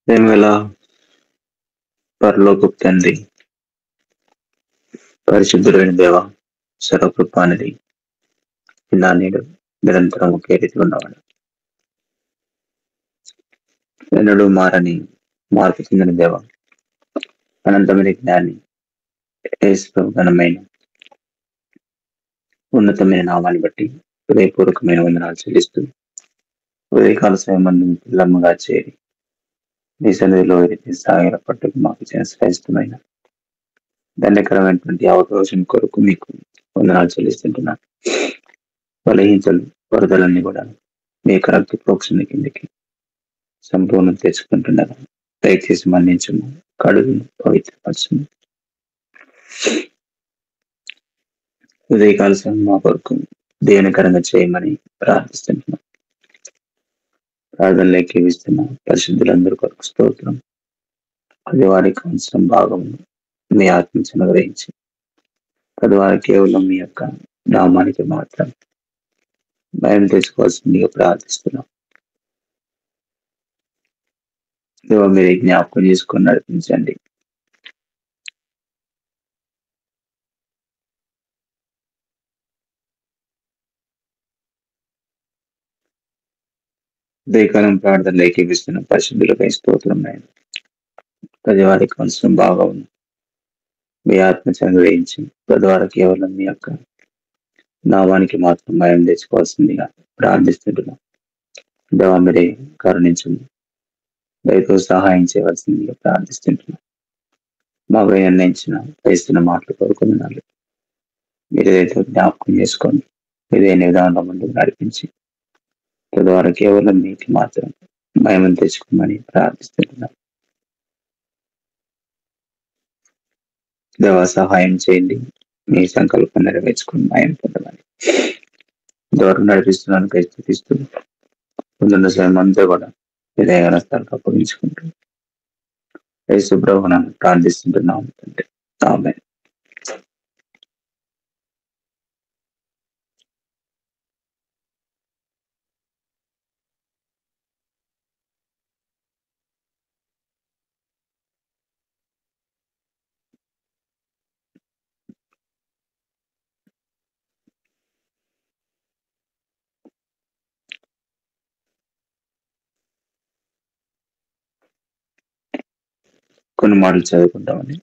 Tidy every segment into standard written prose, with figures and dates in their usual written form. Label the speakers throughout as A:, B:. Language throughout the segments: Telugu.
A: ప్రేమగల పరలోకపు తండ్రి, పరిశుద్ధుడైన దేవ, సర్వకృపానిధి, నేడు నిరంతరం ఒకే రీతిలో ఉన్నవాడు, ఎన్నడూ మారని మార్పు చెందిన దేవ, అనంతమైన జ్ఞాని, యేసు ఘనమైన ఉన్నతమైన నామాన్ని బట్టి హృదయపూర్వకమైన వందనాలు చెల్లిస్తూ ఉదయకాల సమయం పిల్లమ్మగా చేరి నీ సన్నిధిలో సాగిన పట్టుకు మాకు ఇచ్చిన శ్రేష్టమైన దండకరమైనటువంటి అవకాశం కొరకు మీకు వందనాలు చెల్లిస్తుంటున్నాను. బలహీనతలు వరదలన్నీ కూడా మీ యొక్క రక్త ప్రోక్షణ కిందకి సంపూర్ణం తెచ్చుకుంటున్నారు. దయచేసి మన్నించము, కడుగును, పవిత్రపరచము. ఉదయకాల సమయం మా కొరకు దేవునికరంగా చేయమని ప్రార్థిస్తుంటున్నాం. ప్రార్థనలోకి ఇస్తున్న పరిశుద్ధులందరి కొరకు స్తోత్రం. అది వారికి అవసరం భాగము మీ ఆత్మను అనుగ్రహించి అది వారి కేవలం మీ యొక్క నామానికి మాత్రం భయం తెచ్చుకోవాల్సిందిగా ప్రార్థిస్తున్నాం. మీరు జ్ఞాపకం చేసుకొని నడిపించండి. ఉదయకాలం ప్రార్థనలు ఏకీపిస్తున్న పరిశుద్ధులపై స్తోత్రం. అది వారికి అవసరం బాగా ఉంది. మీ ఆత్మ సంగ్రహించి తద్వారా కేవలం మీ యొక్క నామానికి మాత్రం భయం తెచ్చుకోవాల్సిందిగా ప్రార్థిస్తుంటున్నాం. దేవా మీరే కరుణించండి, దయతో సహాయం చేయవలసిందిగా ప్రార్థిస్తుంటున్నాం. మాకు నిర్ణయించిన వేస్తున్న మాటలు కోరుకున్నాను. మీరు ఏదైతే జ్ఞాపకం చేసుకోండి, ఏదైనా విధానంలో ముందుకు నడిపించి తద్వారా కేవలం మీకు మాత్రం భయం తెచ్చుకోమని ప్రార్థిస్తున్నాం. దేవ సహాయం చేయండి, మీ సంకల్పం నెరవేర్చుకుని భయం పొందమని ద్వారా నడిపిస్తున్నాను. స్థితిస్తూ ముందున్న సమయం అంతా కూడా విధేయస్థాలకు అప్పగించుకుంటూ యేసు ప్రభువును ప్రార్థిస్తుంటున్నాం. ఆమేన్. కొన్ని మాటలు చదువుకుంటామని.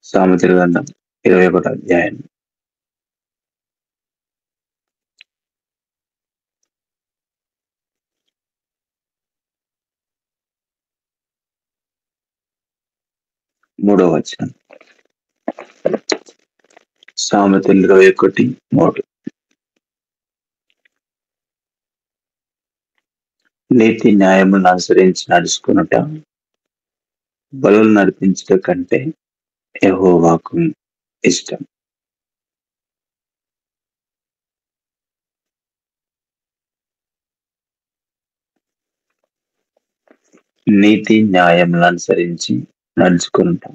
A: సామెతల గ్రంథం 21వ అధ్యాయం 3వ వచనం. సామెతలు 21:3. నీతి న్యాయములను అనుసరించి నడుచుకునుట బలులు నడిపించుట కంటే యెహోవాకు ఇష్టం. నీతి న్యాయములను అనుసరించి నడుచుకునుట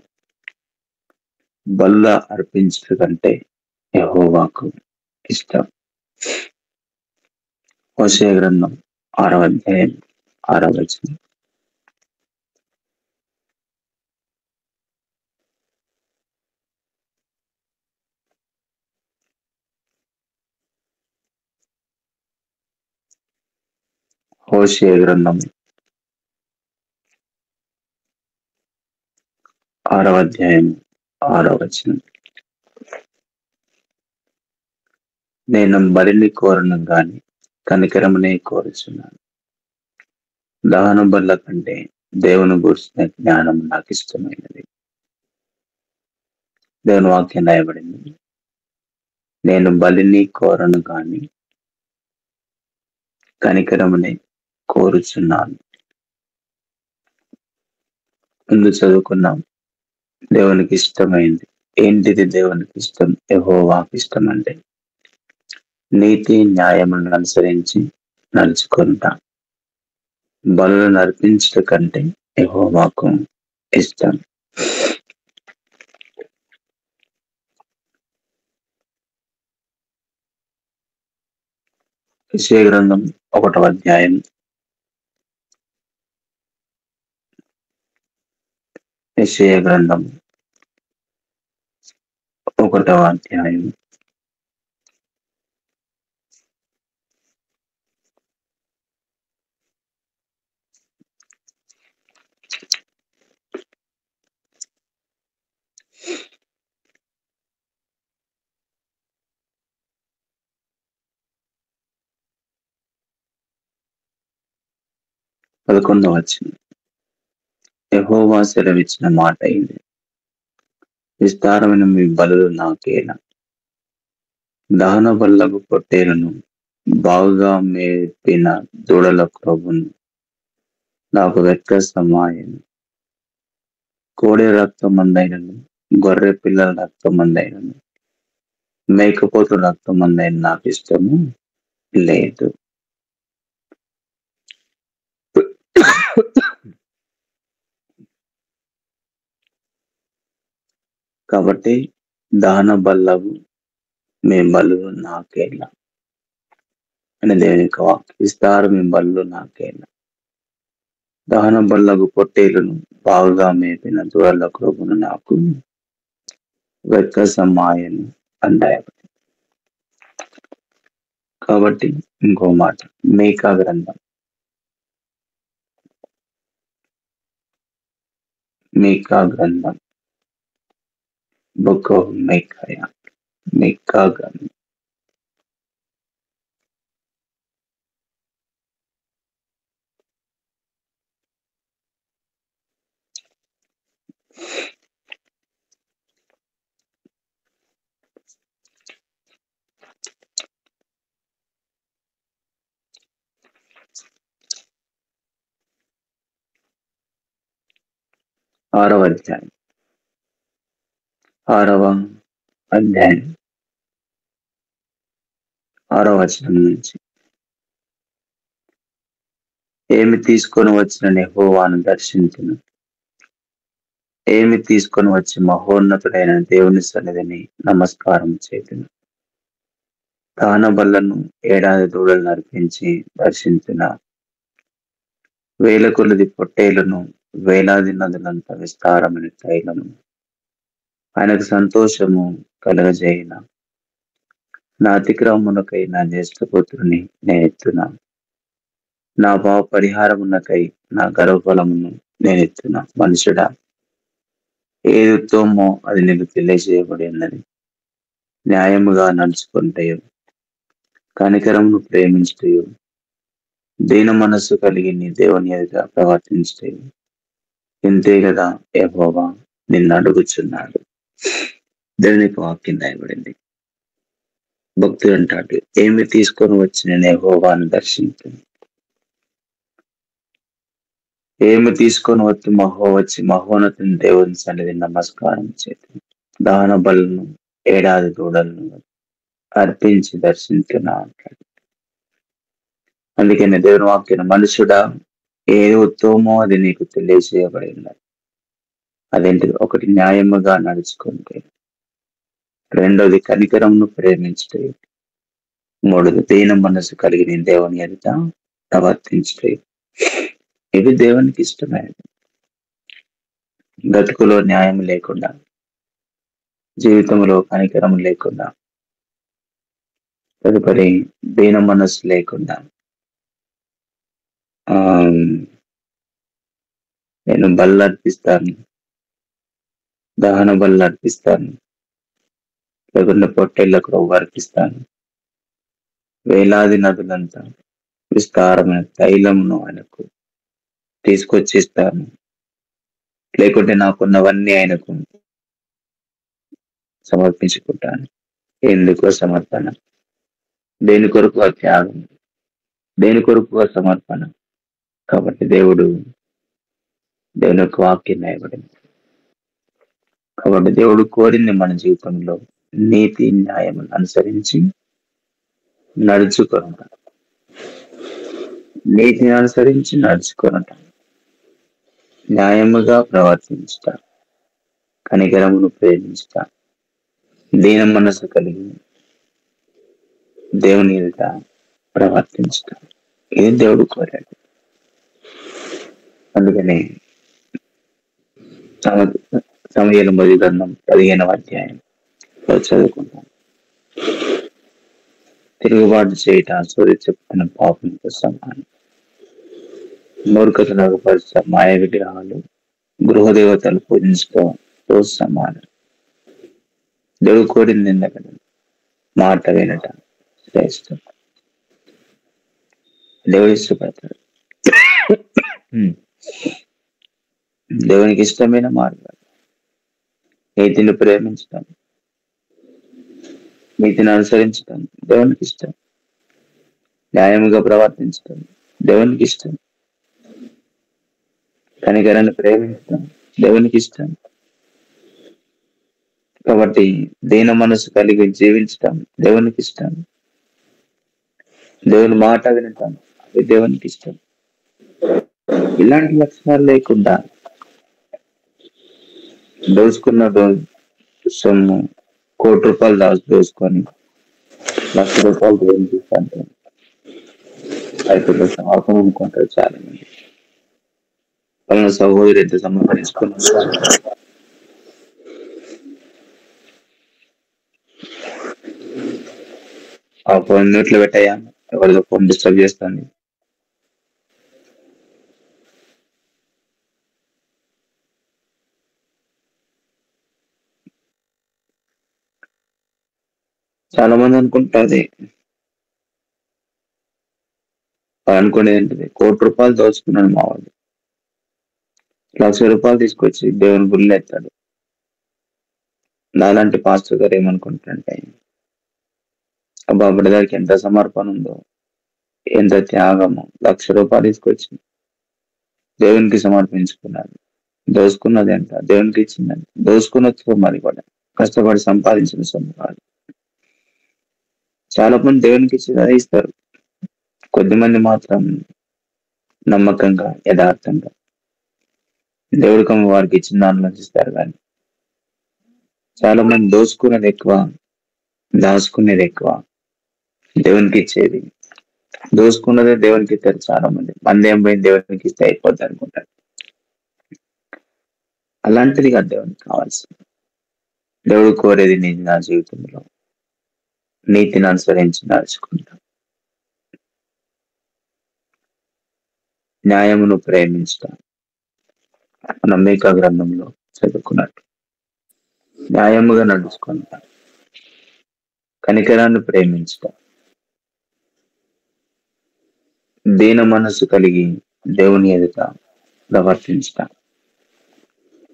A: బలుల అర్పించుట కంటే యెహోవాకు ఇష్టం. హోషేయ గ్రంథం 6వ అధ్యాయం 6వ వచనం. హోషేయ గ్రంథం 6వ అధ్యాయం 6వ వచనం. నేను బలిని కోరను గాని కనికరమునే కోరుచున్నాను. దహన బలుల కంటే దేవుని గురించిన జ్ఞానం నాకు ఇష్టమైనది. దేవుని వాక్యం రాయబడింది, నేను బలిని కోరను గాని కనికరమునే కోరుచున్నాను. ముందు చదువుకున్నాం, దేవునికి ఇష్టమైంది ఏంటిది? దేవునికి ఇష్టం, యెహోవాకు ఇష్టం అంటే నీతి న్యాయములను అనుసరించి నడుచుకుంటా బలులను అర్పించుట కంటే యెహోవాకు ఇష్టం. యెషయా గ్రంథం 1వ అధ్యాయం యెషయా గ్రంథం 1వ అధ్యాయం 11వ వచనం. యెహోవా సెలవిచ్చిన మాట ఇది, విస్తారమైన మీ బలులు నాకేలా, దహన బలులకు పొట్టేలును, బాగుగా మేపిన దూడల క్రొవ్వును నాకు వెక్కసమాయెను. కోడె రక్తమందైనను, గొర్రె పిల్లల రక్తమందైనను, మేకపోతు రక్తమందైన నాకు ఇష్టము లేదు. కాబట్టి దహన బల్లవు మీ బలులు నాకేలా అని దేవుని యొక్క వాక్యం. విస్తారం మీ బలులు నాకేలా, దహన బల్లకు పొట్టేలును, బాగుగా మేపిన దూడల క్రొవ్వును నాకు వెక్కసమాయెను అన్నాయి. కాబట్టి ఇంకో మాట, మీకా గ్రంథం బుక్ ఆఫ్ మీకా గ్రంథం 6వ అధ్యాయం 6వ వచనం నుంచి, ఏమి తీసుకొని వచ్చిన యెహోవాను దర్శించును, ఏమి తీసుకొని వచ్చి మహోన్నతుడైన దేవుని సన్నిధిని నమస్కారం చేతును. దహన బలులను, ఏడాది దూడలను అర్పించి దర్శించిన, వేల కొలది పొట్టేలను, వేలాది నదులంత విస్తారమైన తైలము ఆయనకు సంతోషము కలగజేయిన, నా అతిక్రమమునకై నా జ్యేష్ఠపుత్రుని నేనెత్తున, నా భావ పరిహారమునకై నా గర్వఫలమును నేనెత్తున. మనుషుడా, ఏది ఉత్తమమో అది నీకు తెలియజేయబడి ఉన్నది. న్యాయముగా నడుచుకుంటయో, కనికరమును ప్రేమించుటయో, దీన మనస్సు కలిగి నీ దేవుని ఎదుట ప్రవర్తించుటయో, ఇంతే కదా యెహోవా నిన్ను అడుగుచున్నాడు. దేవునికి వాక్యం రాయబడింది. భక్తుడు అంటాడు, ఏమి తీసుకొని వచ్చి నేను యెహోవాను దర్శించును, ఏమి తీసుకొని వచ్చి మహోన్నతుని దేవుని సన్నిధిని నమస్కారం చేతును. దహన బలులను, ఏడాది దూడలను అర్పించి దర్శించున్నా అంటాడు. అందుకని దేవుని వాక్యం, మనుషుడా, ఏది ఉత్తమమో అది నీకు తెలియజేయబడి ఉన్నది. అదేంటి? ఒకటి, న్యాయముగా నడుచుకుంటే, రెండోది కనికరమును ప్రేమించుటే, మూడోది దీన మనసు కలిగి నీ దేవుని ఎదుట ప్రవర్తించుటే. ఇవి దేవునికి ఇష్టమైనది. బ్రతుకులో న్యాయం లేకుండా, జీవితంలో కనికరం లేకుండా, తదుపరి దీన మనస్సు లేకుండా, నేను బలు అర్పిస్తాను, దహన బలు అర్పిస్తాను, లేకుండా పొట్టేళ్లకు రవ్వు అర్పిస్తాను, వేలాది నదులంతా విస్తారమైన తైలమును ఆయనకు తీసుకొచ్చిస్తాను, లేకుంటే నాకున్నవన్నీ ఆయనకు సమర్పించుకుంటాను. ఎందుకో సమర్పణ, దేని కొరకు ఆ త్యాగం, దేని కొరకు ఆ సమర్పణ. కాబట్టి దేవుని యొక్క వాక్యం రాయబడింది. కాబట్టి దేవుడు కోరింది మన జీవితంలో నీతి న్యాయం అనుసరించి నడుచుకొనటం, నీతిని అనుసరించి నడుచుకొనటం, న్యాయముగా ప్రవర్తించుట, కనికరమును ప్రేమించుట, దీన మనసు కలిగి దేవుని ఎదుట ప్రవర్తించుట. ఇది దేవుడు కోరాడు. అందుకని సమయలు మొదటి గ్రంథం 15వ అధ్యాయంలో చదువుకుంటాం. తిరుగుబాటు చేయట సూర్య చెప్పుకున్న పాపంతో సమానం. మూర్ఖతలకు పరిచ మాయ విగ్రహాలు గృహదేవతలు పూజించుకోతో సమానం. దేవుడు కోరింది ఎందుకంటే మాట వినట శ్రేష్టం. దేవుడు ఇష్టపడతాడు. దేవునికి ఇష్టమైన మార్గాలు నీతిని ప్రేమించడం, నీతిని అనుసరించడం దేవునికి ఇష్టం. న్యాయముగా ప్రవర్తించడం దేవునికి ఇష్టం. కనికరాన్ని ప్రేమించడం దేవునికి ఇష్టం. కాబట్టి దీన మనసు కలిగి జీవించడం దేవునికి ఇష్టం. దేవుని మాట వినటం అది దేవునికి ఇష్టం. ఇలాంటి లక్షణాలు లేకుండా దోచుకున్న సొమ్ము ₹1,00,00,000 దోచుకొని ₹1,00,000 దేవునికి ఇస్తాను అయితే సమర్పణ అనుకుంటారు చాలా మంది. వాళ్ళ సహోదరి ఎంత సమర్పించుకున్నారు. ఆ ఫోన్ మ్యూట్లో పెట్టాయా, ఎవరిదో ఫోన్ డిస్టర్బ్ చేస్తుంది. చాలా మంది అనుకుంటారు అనుకునేది ఏంటిది, ₹1,00,00,000 దోచుకున్నాడు మా వాళ్ళు, ₹1,00,000 తీసుకొచ్చి దేవుని గుళ్ళు ఎత్తాడు. నాలాంటి పాస్టర్ గారు ఏమనుకుంటారంటే, అబ్బా బ్రదర్కి ఎంత సమర్పణ ఉందో, ఎంత త్యాగము, ₹1,00,000 తీసుకొచ్చి దేవునికి సమర్పించుకున్నాడు. దోసుకున్నది ఎంత దేవునికి ఇచ్చిందంట. దోసుకున్న మరి కూడా కష్టపడి సంపాదించిన సొమ్ము కాదు. చాలా మంది దేవునికి ఇచ్చి ఇస్తారు. కొద్దిమంది మాత్రం నమ్మకంగా యథార్థంగా దేవుడికి వారికి ఇచ్చిన దానిలో ఇస్తారు. కానీ చాలా మంది దోసుకునేది ఎక్కువ, దాచుకునేది ఎక్కువ, దేవునికి ఇచ్చేది దోసుకున్నదే దేవునికి ఇస్తారు. చాలా మంది ఏం పోయి దేవునికి ఇస్తే అయిపోద్ది అనుకుంటారు. అలాంటిది కాదు దేవునికి కావాల్సింది. దేవుడు కోరేది నేను నా జీవితంలో నీతిని అనుసరించి నడుచుకుంటాం, న్యాయమును ప్రేమించటం. మనం మీకా గ్రంథంలో చదువుకున్నట్టు న్యాయముగా నడుచుకుంటాం, కనికరాన్ని ప్రేమించటం, దీన మనస్సు కలిగి దేవుని ఎదుట ప్రవర్తించటం.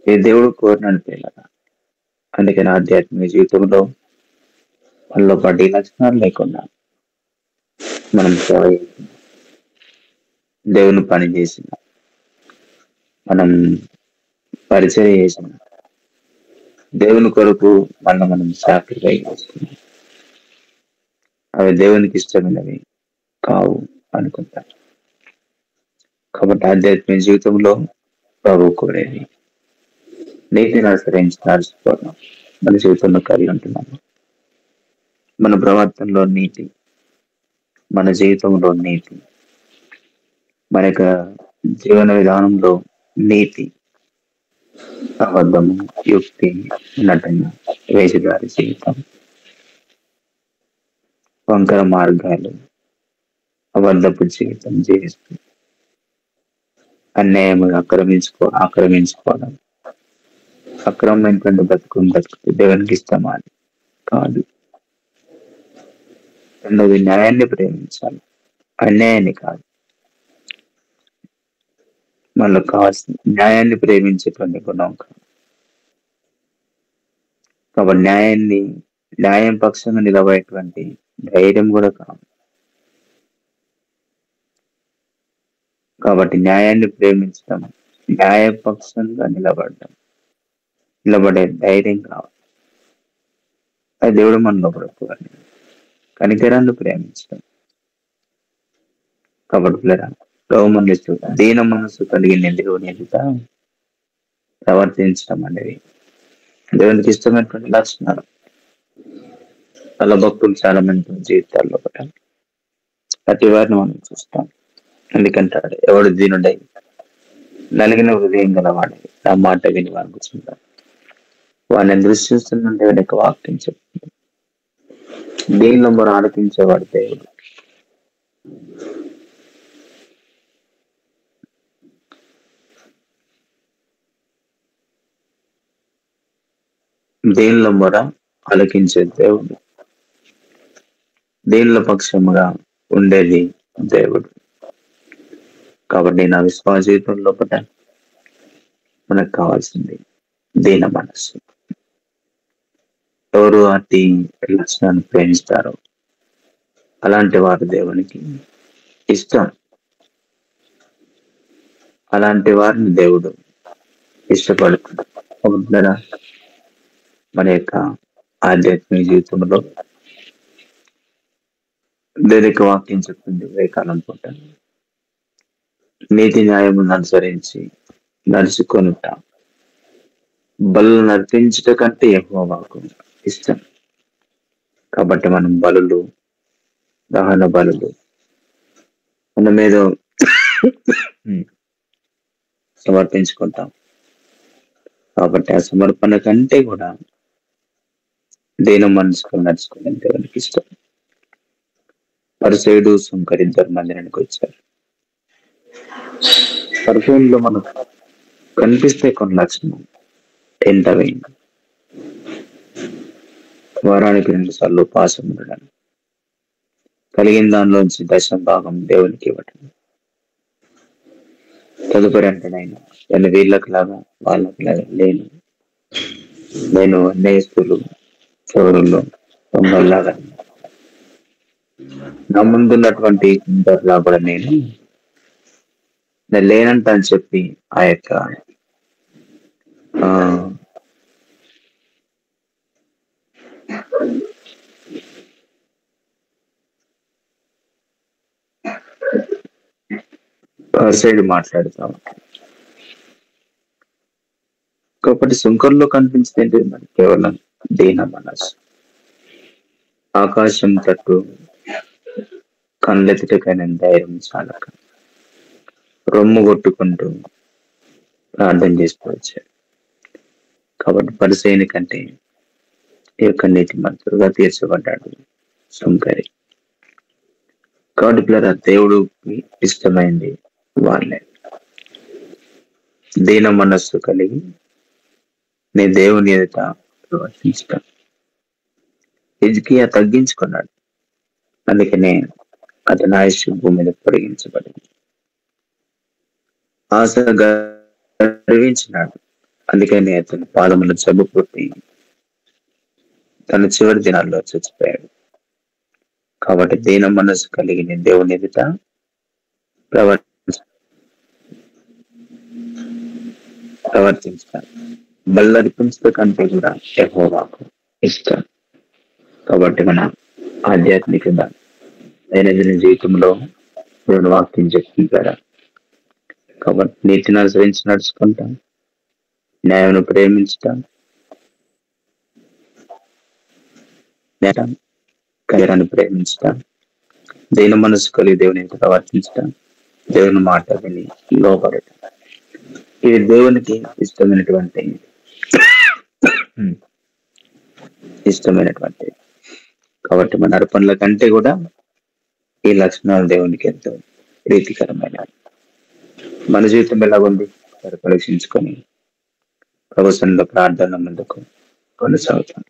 A: ఈ దేవుడు కోరినట్టు పిల్లగా. అందుకని ఆధ్యాత్మిక జీవితంలో మనలో పడి లక్షణాలు లేకుండా మనం సేవ చేసిన, దేవుని పని చేసిన, మనం పరిచయం చేసిన, దేవుని కొరకు మనం సాక్రిఫైస్ చేస్తున్నాం, అవి దేవునికి ఇష్టమైనవి కావు అనుకుంటారు. కాబట్టి ఆధ్యాత్మిక జీవితంలో ప్రభు కోరేది నీతిని అనుసరించి నడుచుకోవడం. మన జీవితంలో కలిగి ఉంటున్నాము. మన ప్రవర్తనలో నీతి, మన జీవితంలో నీతి, మన యొక్క జీవన విధానంలో నీతి, అబద్ధము, యుక్తి, నటన, వేషధారి జీవితం, వంకర మార్గాలు, అబద్ధపు జీవితం జీవిస్తూ అన్యాయముగా ఆక్రమించుకోవడం, అక్రమమైనటువంటి బతుకుతే దేవునికి ఇష్టమా అని కాదు. రెండోది న్యాయాన్ని ప్రేమించాలి, అన్యాయాన్ని కాదు. మనకు కావాల్సిన న్యాయాన్ని ప్రేమించేటువంటి గుణం కాదు. కాబట్టి న్యాయం పక్షంగా నిలబడేటువంటి ధైర్యం కూడా కాదు. కాబట్టి న్యాయాన్ని ప్రేమించడం, న్యాయపక్షంగా నిలబడే ధైర్యం కావాలి. అది దేవుడు మనలో పడుకోవాలి. కనికరాన్ని ప్రేమించడం. కాబట్టి పిల్లరా, రోమన్లు దీన మనసు కలిగిన దేవుని ఎదుట ప్రవర్తించడం అనేది దేవునికి ఇష్టమైనటువంటి లక్షణాలు. అలా భక్తులు చాలా మంది జీవితాల్లో ప్రతి వారిని మనం చూస్తాం. ఎందుకంటాడు, ఎవడు దీనుడై నలిగిన హృదయం గలవాడు నా మాట విని వాడుకుంటాడు. వాడిని దృష్టిస్తున్న దేవుని యొక్క వాక్యం చెప్తుంది. దీనిలో మనం ఆలకించేవాడు దేవుడు. దీనిలో మొర ఆలకించే దేవుడు, దీనిలో పక్షముగా ఉండేది దేవుడు. కాబట్టి నా విశ్వాస జీవితంలో మనకు కావాల్సింది దీన మనస్సు. ఎవరు అతి లక్షణాన్ని ప్రేమిస్తారో అలాంటి వారు దేవునికి ఇష్టం. అలాంటి వారిని దేవుడు ఇష్టపడుతున్నారా? మన యొక్క ఆధ్యాత్మిక జీవితంలో దేవునికి వాక్యం చెప్తుంది, వివేకాలం పూట నీతి న్యాయమును అనుసరించి నడుచుకొనుట బలు నర్పించుట కంటే యెహోవాకు ఇష్టం. కాబట్టి మనం బలులు, దహన బలులు మనం ఏదో సమర్పించుకుంటాం. కాబట్టి ఆ సమర్పణ కంటే కూడా దీన మనసుకు నడుచుకునే దేవునికి ఇష్టం. పరిసయుడు సుంకరి ఇద్దరు మందిరానికి వచ్చారు. పరిసయుల్లో మనకు కనిపిస్తే కొన్ని లక్షణం ఏంటవి? వారానికి 2 సార్లు ఉపవాసం ఉండడం, కలిగిన దానిలోంచి 10వ భాగం దేవునికి ఇవ్వటం. తదుపరి అంటేనైనా నేను వీళ్ళకి లాగా వాళ్ళకి లాగా లేను, నేను నేస్తులు చౌరుల్లో దొంగల్లాగా నా ముందున్నటువంటి ఇంటర్లా కూడా నేను లేనంట అని చెప్పి ఆ యొక్క సైడ్ మాట్లాడుతాం. కాబట్టి సుంకర్లో కనిపించింది ఏంటి? మరి కేవలం దీన మనస్సు. ఆకాశం తట్టు కళ్ళెత్తుటకైనా ధైర్యం చాలక రొమ్ము కొట్టుకుంటూ ప్రార్థన చేసుకోవచ్చాడు. కాబట్టి పరిసయ్యుని కంటే ఈ యొక్క నీతి మంత్రుగా తీర్చబడ్డాడు సుంకరి. కాబట్టి పిల్లరా, దేవుడికి ఇష్టమైంది వాళ్ళే. దీన మనస్సు కలిగి నీ దేవుని ఎదుట ప్రవర్తించటం. హిజ్కియా తగ్గించుకున్నాడు, అందుకనే అతని ఆయుష్ భూమి మీద పొడిగించబడింది. ఆశ గర్వించినాడు, అందుకని అతని పాదముల జబ్బు పుట్టి తన చివరి దినాల్లో చచ్చిపోయాడు. కాబట్టి దీన మనస్సు కలిగి నీ దేవుని ఎదుట ప్రవర్తించాలి. బల్లర్పించడం కంటే కూడా యెహోవాకు ఇష్టం. కాబట్టి మన ఆధ్యాత్మికంగా దైనందిన జీవితంలో దేవుని వాక్యం చెప్తుంటారా? కాబట్టి నీతిని అనుసరించి నడుచుకుంటాం, న్యాయాన్ని ప్రేమించటం, కైరాన్ని ప్రేమించటం, దీన మనసు కలిగి దేవుని ప్రవర్తించటం, దేవుని మాట విని లోబడటం, ఇది దేవునికి ఇష్టమైనటువంటి. కాబట్టి మన అర్పణల కంటే కూడా ఈ లక్షణాలు దేవునికి ఎంతో ప్రీతికరమైన. మన జీవితం ఎలా ఉంది పరీక్షించుకొని ప్రభుత్వంలో ప్రార్థన ముందుకు కొనసాగుతాం.